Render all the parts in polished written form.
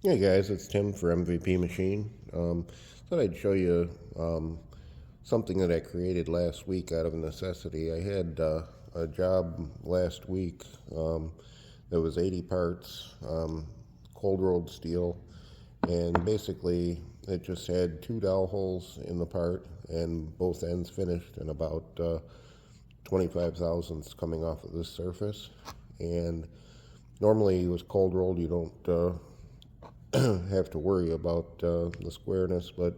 Hey guys, it's Tim for MVP Machine. Thought I'd show you something that I created last week out of necessity. I had a job last week that was 80 parts, cold rolled steel, and basically it just had two dowel holes in the part and both ends finished and about 25 thousandths coming off of this surface. And normally with cold rolled you don't have to worry about the squareness, but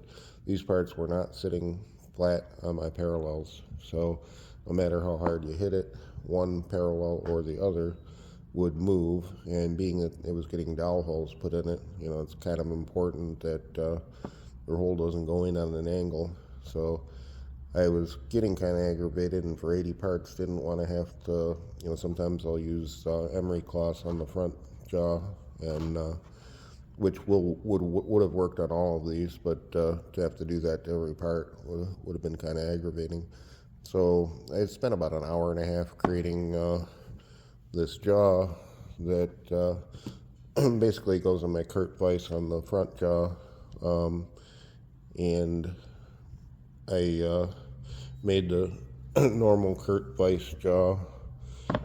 these parts were not sitting flat on my parallels. So no matter how hard you hit it, one parallel or the other would move. And being that it was getting dowel holes put in it, it's kind of important that the hole doesn't go in on an angle. So I was getting kind of aggravated, and for 80 parts didn't want to have to, sometimes I'll use emery cloths on the front jaw, and which would have worked on all of these, but to have to do that to every part would have been kind of aggravating. So I spent about an hour and a half creating this jaw that basically goes on my Kurt Vise on the front jaw, and I made the normal Kurt Vise jaw,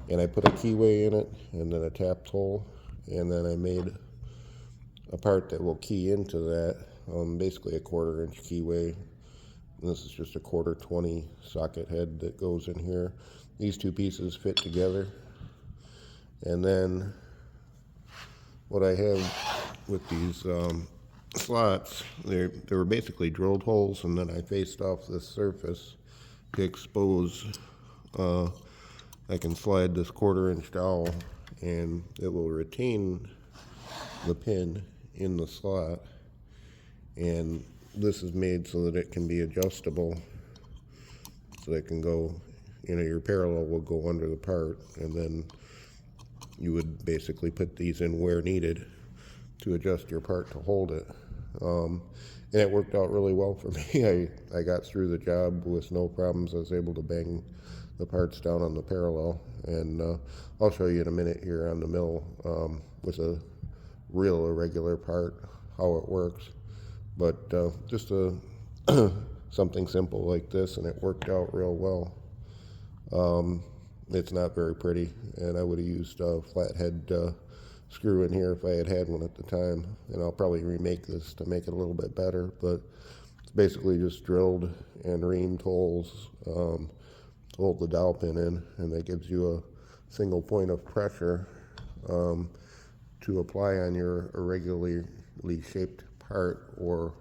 and I put a keyway in it, and then a tapped hole, and then I made a part that will key into that, basically a 1/4 inch keyway. And this is just a 1/4 20 socket head that goes in here. These two pieces fit together. And then what I have with these slots, they were basically drilled holes, and then I faced off this surface to expose. I can slide this 1/4 inch dowel, and it will retain the pin in the slot, and this is made so that it can be adjustable, so it can go, your parallel will go under the part, and then you would basically put these in where needed to adjust your part to hold it. And it worked out really well for me. I got through the job with no problems. I was able to bang the parts down on the parallel, and I'll show you in a minute here on the mill with a real irregular part how it works. But just something simple like this, and it worked out real well. It's not very pretty, and I would have used a flathead screw in here if I had had one at the time, and I'll probably remake this to make it a little bit better. But it's basically just drilled and reamed holes to hold the dowel pin in, and that gives you a single point of pressure to apply on your irregularly shaped part, or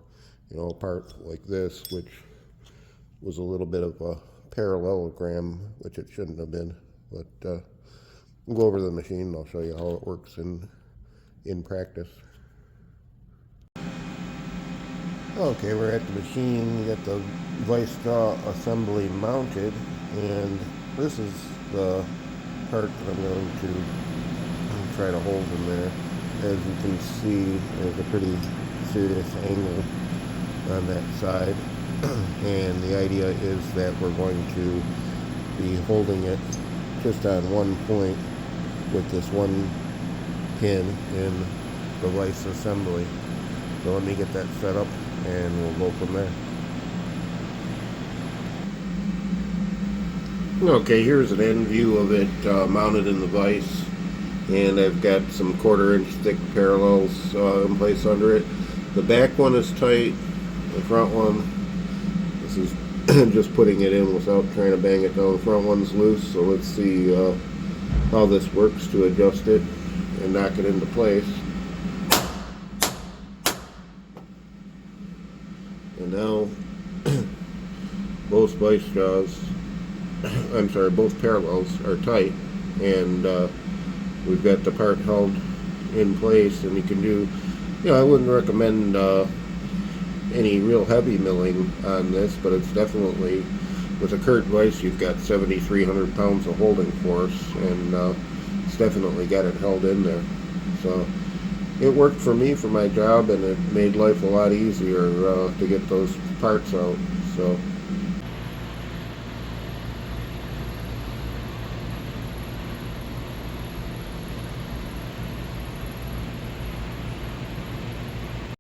a part like this, which was a little bit of a parallelogram, which it shouldn't have been. But we'll go over the machine and I'll show you how it works in practice. Okay, we're at the machine. We got the Vise jaw assembly mounted, and this is the part that I'm going to try to hold in there. As you can see, there's a pretty serious angle on that side, and the idea is that we're going to be holding it just on one point with this one pin in the Vise assembly. So let me get that set up and we'll go from there. Okay, here's an end view of it mounted in the Vise, and I've got some 1/4 inch thick parallels in place under it. The back one is tight, the front one, this is just putting it in without trying to bang it down. The front one's loose, so let's see how this works to adjust it and knock it into place. And now both Vise jaws, both parallels are tight, and we've got the part held in place. And you can do, I wouldn't recommend any real heavy milling on this, but it's definitely, with a Kurt Vise, you've got 7,300 pounds of holding force, and it's definitely got it held in there. So it worked for me for my job, and it made life a lot easier to get those parts out. So